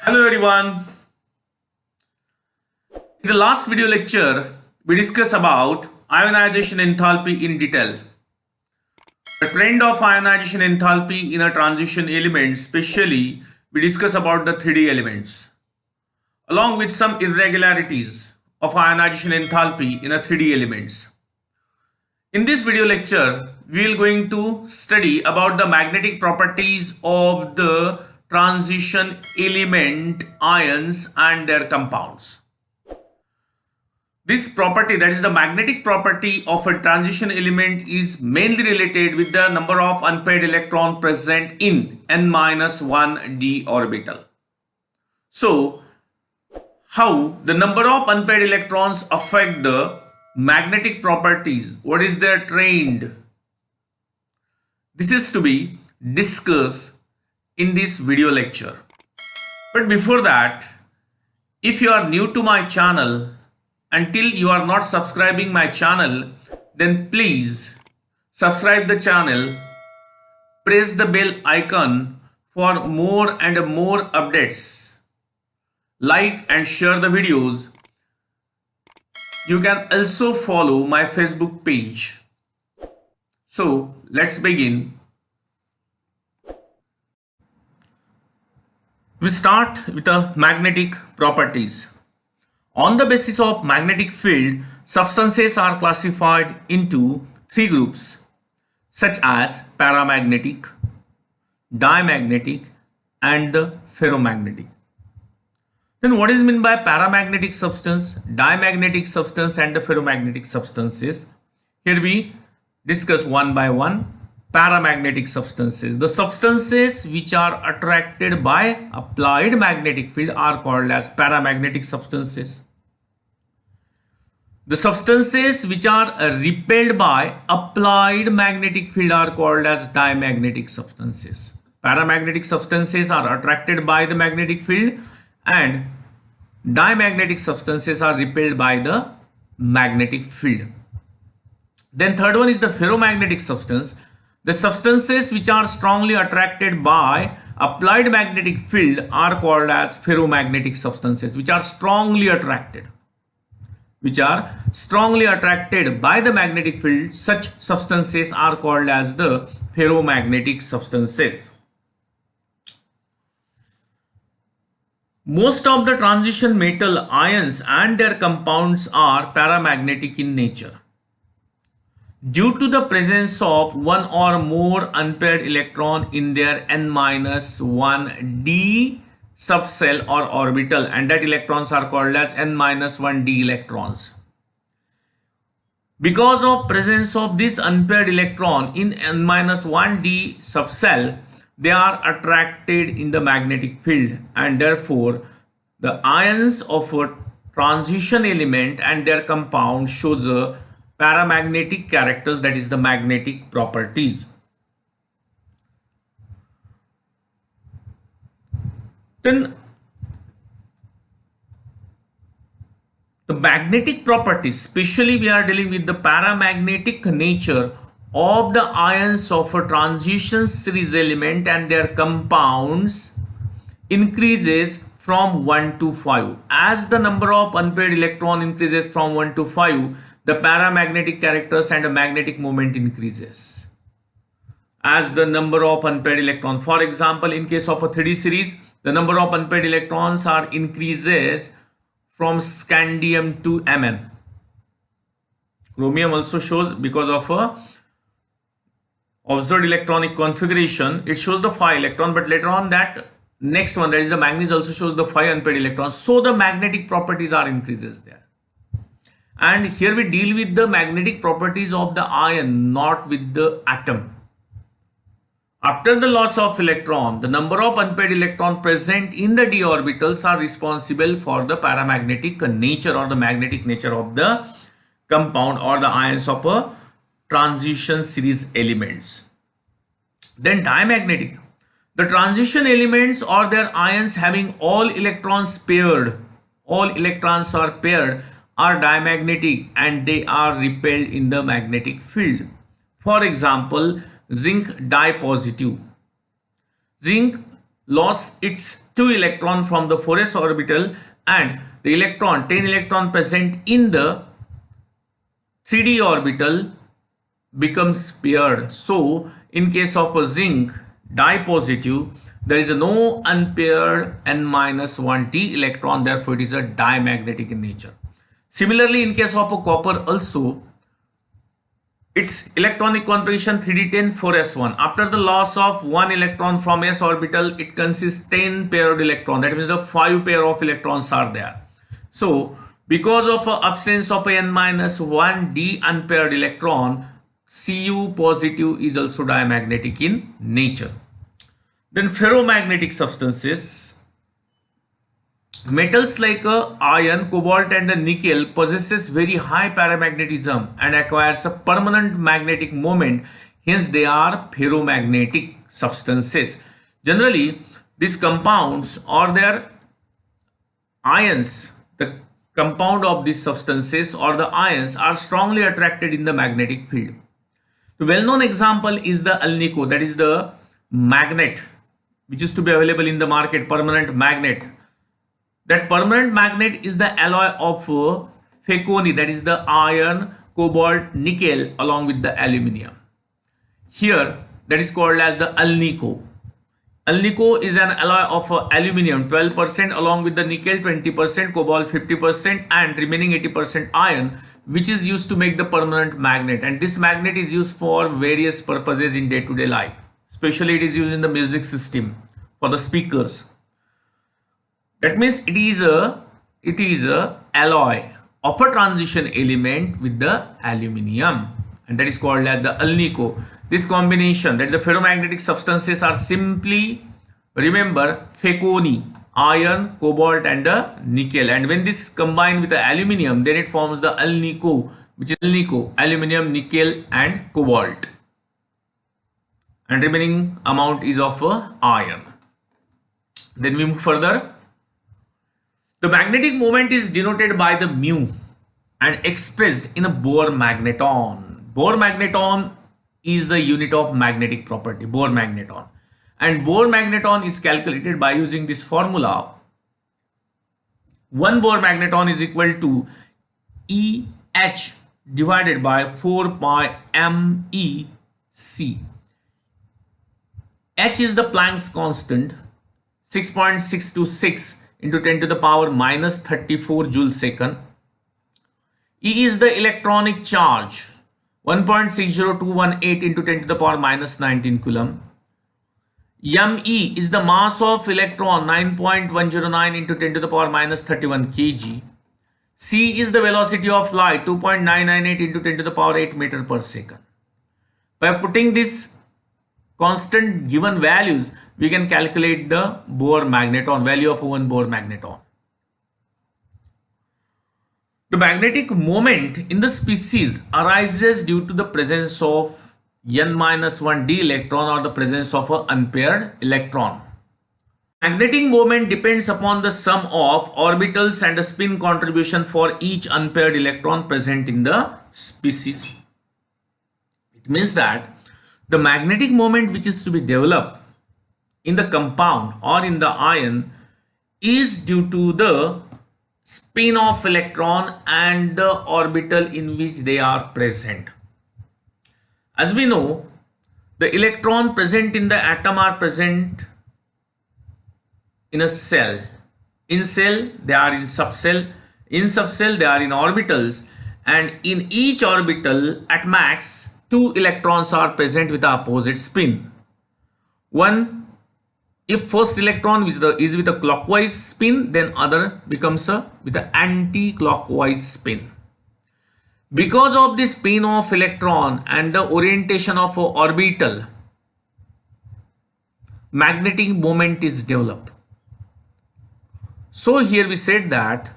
Hello everyone. In the last video lecture, we discussed about ionization enthalpy in detail. The trend of ionization enthalpy in a transition element, especially we discussed about the 3D elements, along with some irregularities of ionization enthalpy in a 3D elements. In this video lecture, we will going to study about the magnetic properties of the transition element ions and their compounds. This property, that is the magnetic property of a transition element, is mainly related with the number of unpaired electron present in n-1 d orbital. So, how the number of unpaired electrons affect the magnetic properties? What is their trend? This is to be discussed in this video lecture. But before that, if you are new to my channel, until you are not subscribing my channel, then please subscribe the channel, press the bell icon for more and more updates. Like and share the videos. You can also follow my Facebook page. So let's begin. We start with the magnetic properties. On the basis of magnetic field, substances are classified into three groups, such as paramagnetic, diamagnetic, and the ferromagnetic. Then what is meant by paramagnetic substance, diamagnetic substance, and the ferromagnetic substances? Here we discuss one by one. Paramagnetic substances. The substances which are attracted by applied magnetic field are called as paramagnetic substances. The substances which are repelled by applied magnetic field are called as diamagnetic substances. Paramagnetic substances are attracted by the magnetic field and diamagnetic substances are repelled by the magnetic field. Then third one is the ferromagnetic substance. The substances which are strongly attracted by applied magnetic field are called as ferromagnetic substances, which are strongly attracted by the magnetic field. Such substances are called as the ferromagnetic substances. Most of the transition metal ions and their compounds are paramagnetic in nature. Due to the presence of one or more unpaired electron in their n-1 d subcell or orbital, and that electrons are called as n-1 d electrons. Because of presence of this unpaired electron in n-1 d subcell, they are attracted in the magnetic field, and therefore the ions of a transition element and their compound shows a paramagnetic characters, that is the magnetic properties. Then the magnetic properties, especially we are dealing with the paramagnetic nature of the ions of a transition series element and their compounds, increases from 1 to 5. As the number of unpaired electron increases from 1 to 5, the paramagnetic characters and the magnetic moment increases. As the number of unpaired electrons, for example, in case of a 3D series, the number of unpaired electrons are increases from scandium to Mn. Chromium also shows, because of a observed electronic configuration, it shows the 5 electron, but later on that next one, that is the manganese, also shows the 5 unpaired electrons. So the magnetic properties are increases there. And here we deal with the magnetic properties of the ion, not with the atom. After the loss of electron, the number of unpaired electron present in the d orbitals are responsible for the paramagnetic nature or the magnetic nature of the compound or the ions of a transition series elements. Then diamagnetic. The transition elements or their ions having all electrons paired, are diamagnetic and they are repelled in the magnetic field. For example, zinc dipositive. Zinc lost its 2 electron from the 4s orbital, and the electron 10 electron present in the 3d orbital becomes paired. So in case of a zinc dipositive, there is no unpaired n-1d electron, therefore it is a diamagnetic in nature. Similarly, in case of a copper also, its electronic configuration 3d10 4s1. After the loss of 1 electron from s orbital, it consists 10 paired electrons. That means the 5 pair of electrons are there. So because of absence of n-1d unpaired electron, Cu positive is also diamagnetic in nature. Then ferromagnetic substances. Metals like iron, cobalt and nickel possesses very high paramagnetism and acquires a permanent magnetic moment. Hence they are ferromagnetic substances. Generally, these compounds or their ions, the compound of these substances or the ions are strongly attracted in the magnetic field. The well-known example is the alnico, that is the magnet which is to be available in the market, permanent magnet. That permanent magnet is the alloy of Feconi, that is the iron, cobalt, nickel along with the aluminium. Here that is called as the alnico. Alnico is an alloy of aluminium 12% along with the nickel 20%, cobalt 50% and remaining 80% iron, which is used to make the permanent magnet, and this magnet is used for various purposes in day-to-day life. Especially it is used in the music system for the speakers. That means it is a alloy of a transition element with the aluminium, and that is called as the alnico. This combination, that the ferromagnetic substances are simply, remember, Feconi, iron, cobalt and nickel, and when this combine with the aluminium, then it forms the alnico, which is alnico, aluminium, nickel and cobalt, and remaining amount is of iron. Then we move further. The magnetic moment is denoted by the mu and expressed in a Bohr magneton. Bohr magneton is the unit of magnetic property, Bohr magneton. And Bohr magneton is calculated by using this formula. 1 Bohr magneton is equal to EH divided by 4 pi MEC. H is the Planck's constant, 6.626 into 10 to the power minus 34 joule second. E is the electronic charge, 1.60218 into 10 to the power minus 19 coulomb. Me is the mass of electron, 9.109 into 10 to the power minus 31 kg. C is the velocity of light, 2.998 into 10 to the power 8 meter per second. By putting this constant given values, we can calculate the Bohr magneton, value of 1 Bohr magneton. The magnetic moment in the species arises due to the presence of n-1d electron or the presence of an unpaired electron. Magnetic moment depends upon the sum of orbitals and the spin contribution for each unpaired electron present in the species. It means that the magnetic moment which is to be developed in the compound or in the ion is due to the spin of electron and the orbital in which they are present. As we know, the electron present in the atom are present in a cell. In cell they are in subcell. In subcell they are in orbitals, and in each orbital at max 2 electrons are present with the opposite spin. One, if first electron is with a clockwise spin, then other becomes with the anti-clockwise spin. Because of the spin of electron and the orientation of a orbital, magnetic moment is developed. So here we said that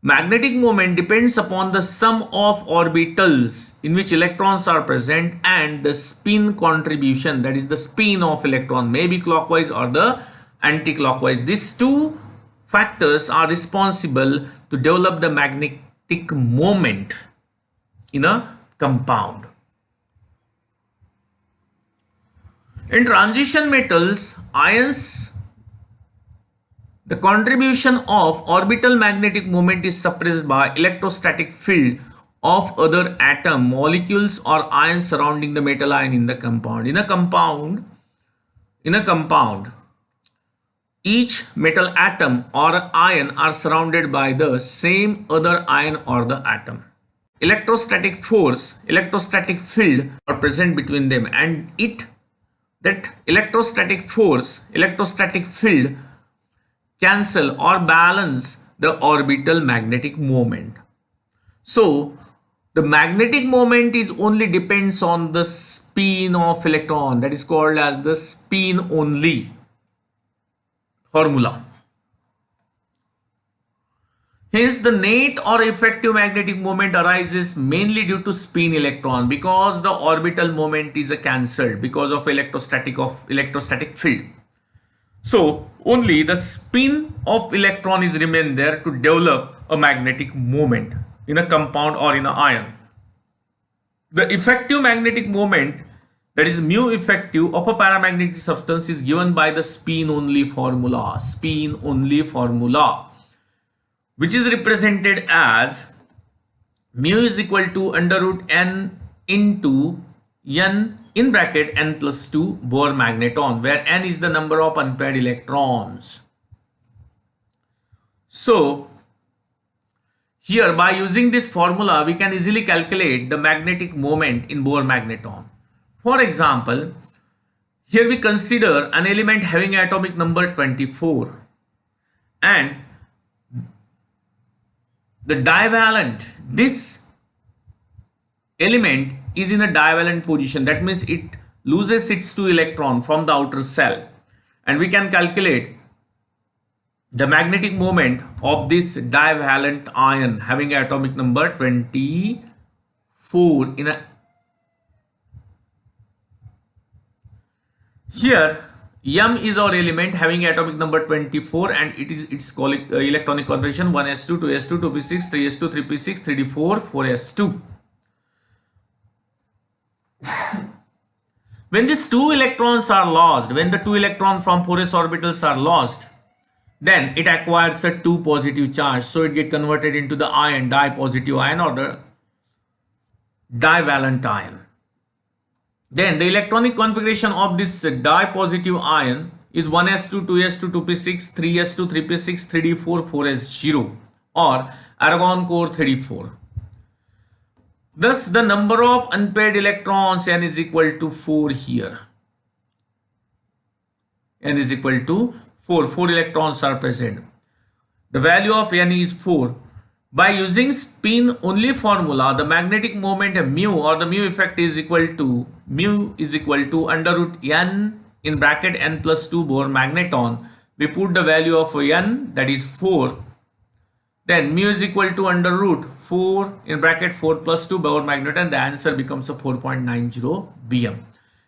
magnetic moment depends upon the sum of orbitals in which electrons are present and the spin contribution, that is the spin of electron, maybe clockwise or the anti-clockwise. These two factors are responsible to develop the magnetic moment in a compound. In transition metals, ions The contribution of orbital magnetic moment is suppressed by electrostatic field of other atom, molecules or ions surrounding the metal ion in the compound. In a compound, each metal atom or ion are surrounded by the same other ion or the atom. Electrostatic force, electrostatic field are present between them, and that electrostatic force, electrostatic field cancel or balance the orbital magnetic moment. So the magnetic moment is only depends on the spin of electron, that is called as the spin only formula. Hence the net or effective magnetic moment arises mainly due to spin electron, because the orbital moment is cancelled because of electrostatic field. So only the spin of electron is remain there to develop a magnetic moment in a compound or in an ion. The effective magnetic moment, that is mu effective of a paramagnetic substance, is given by the spin only formula, which is represented as mu is equal to under root n into n in bracket n plus 2 Bohr magneton, where n is the number of unpaired electrons. So here, by using this formula, we can easily calculate the magnetic moment in Bohr magneton. For example, here we consider an element having atomic number 24, and the divalent, this element is in a divalent position. That means it loses its 2 electron from the outer shell, and we can calculate the magnetic moment of this divalent ion having atomic number 24 in a. Here M is our element having atomic number 24, and it is its electronic configuration 1s2, 2s2, 2p6, 3s2, 3p6, 3d4, 4s2. When these 2 electrons are lost, when the 2 electrons from 4s orbitals are lost, then it acquires a 2 positive charge, so it gets converted into the ion, di-positive ion or the divalent ion. Then the electronic configuration of this di-positive ion is 1s2, 2s2, 2p6, 3s2, 3p6, 3d4, 4s0, or argon core 34. Thus the number of unpaired electrons n is equal to 4 here. N is equal to 4. 4 electrons are present. The value of n is 4. By using spin only formula, the magnetic moment mu or the mu effect is equal to under root n in bracket n plus 2 Bohr magneton. We put the value of n, that is 4. Then mu is equal to under root 4 in bracket 4 plus 2 Bohr magneton. The answer becomes a 4.90 bm.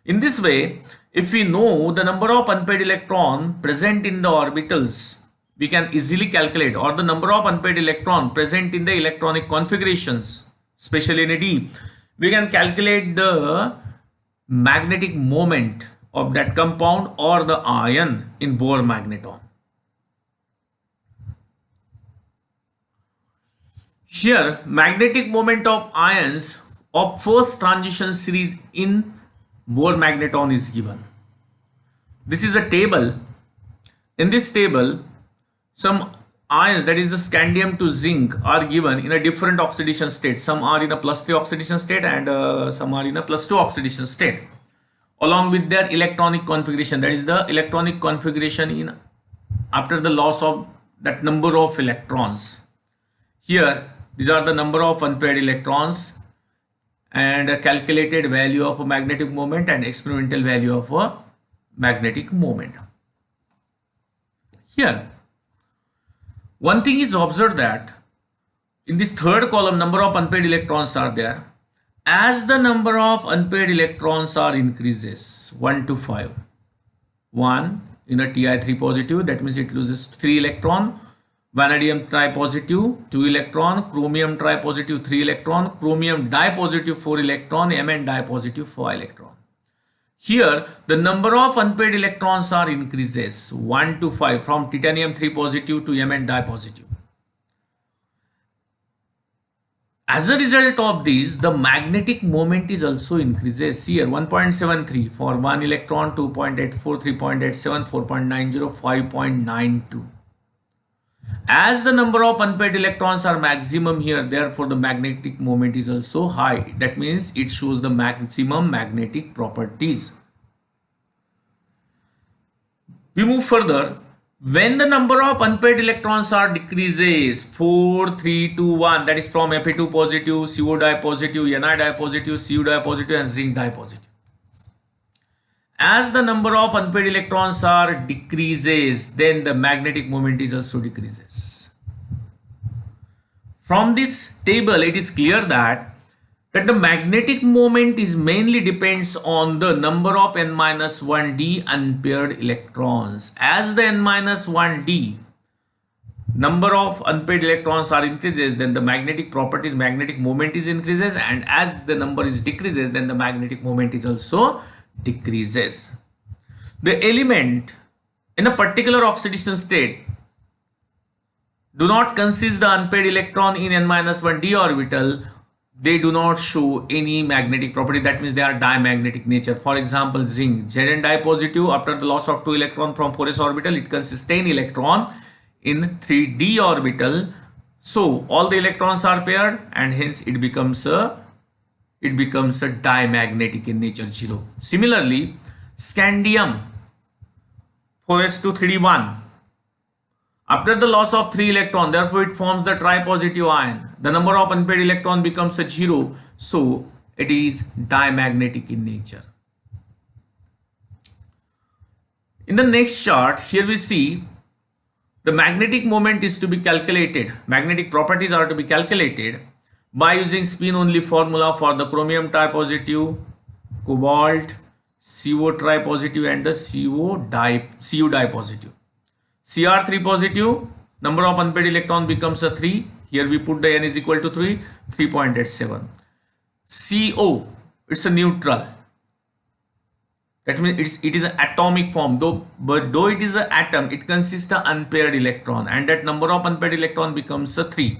In this way, if we know the number of unpaired electron present in the orbitals, we can easily calculate, or the number of unpaired electron present in the electronic configurations, especially in a D, we can calculate the magnetic moment of that compound or the ion in Bohr magneton. Here, magnetic moment of ions of first transition series in Bohr magneton is given. This is a table. In this table, some ions, that is the scandium to zinc, are given in a different oxidation state. Some are in a +3 oxidation state and some are in a +2 oxidation state, along with their electronic configuration, that is the electronic configuration in after the loss of that number of electrons. Here these are the number of unpaired electrons and a calculated value of a magnetic moment and experimental value of a magnetic moment. Here one thing is observed, that in this third column number of unpaired electrons are there. As the number of unpaired electrons are increases 1 to 5, 1 in a Ti3 positive, that means it loses 3 electron, vanadium tripositive 2 electron, chromium tripositive 3 electron, chromium dipositive 4 electron, Mn dipositive 4 electron. Here the number of unpaired electrons are increases 1 to 5 from titanium 3 positive to Mn di positive. As a result of this, the magnetic moment is also increases. Here 1.73 for 1 electron, 2.84, 3.87, 4.90, 5.92. As the number of unpaired electrons are maximum here, therefore the magnetic moment is also high. That means it shows the maximum magnetic properties. We move further. When the number of unpaired electrons are decreases 4, 3, 2, 1, that is from Fe2 positive, CO di positive, Ni di positive, Cu di positive and zinc di positive. As the number of unpaired electrons are decreases, then the magnetic moment is also decreases. From this table, it is clear that the magnetic moment is mainly depends on the number of n-1d unpaired electrons. As the n-1d number of unpaired electrons are increases, then the magnetic properties, magnetic moment is increases, and as the number is decreases, then the magnetic moment is also decreases. The element in a particular oxidation state do not consist the unpaired electron in n-1d orbital. They do not show any magnetic property. That means they are diamagnetic nature. For example, zinc, Zn di positive, after the loss of 2 electron from 4s orbital, it consists 10 electron in 3d orbital. So all the electrons are paired and hence it becomes a diamagnetic in nature, 0. Similarly, scandium 4s2 3d1, after the loss of 3 electron, therefore it forms the tripositive ion. The number of unpaired electron becomes a 0, so it is diamagnetic in nature. In the next chart, here we see the magnetic moment is to be calculated. Magnetic properties are to be calculated by using spin only formula for the chromium tripositive, cobalt, CO tripositive and the Cu di positive. Cr3 positive, number of unpaired electron becomes a 3. Here we put the n is equal to 3, 3.87. CO, it's a neutral. That means it is an atomic form, though it is an atom, it consists of unpaired electron, and that number of unpaired electron becomes a 3.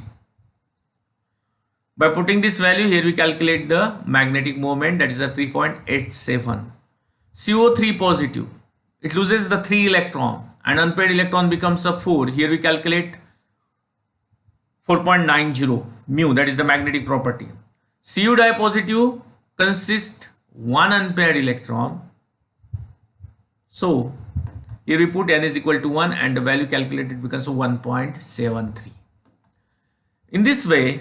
By putting this value here, we calculate the magnetic moment, that is a 3.87. CO3 positive, it loses the 3 electron and unpaired electron becomes a 4. Here we calculate 4.90 mu, that is the magnetic property. Cu di positive consists 1 unpaired electron. So here we put n is equal to 1 and the value calculated becomes 1.73. In this way,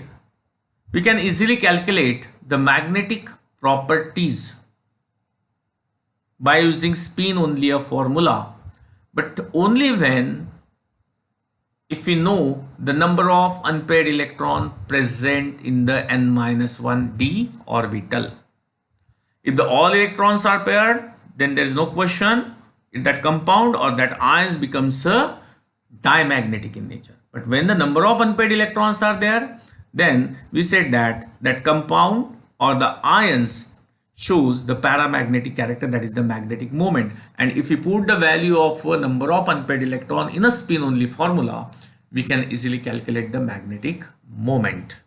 we can easily calculate the magnetic properties by using spin only a formula, but only when if we know the number of unpaired electron present in the n-1d orbital. If the all electrons are paired, then there is no question if that compound or that ions becomes a diamagnetic in nature. But when the number of unpaired electrons are there, then we said that that compound or the ions shows the paramagnetic character, that is the magnetic moment. And if we put the value of a number of unpaired electron in a spin only formula, we can easily calculate the magnetic moment.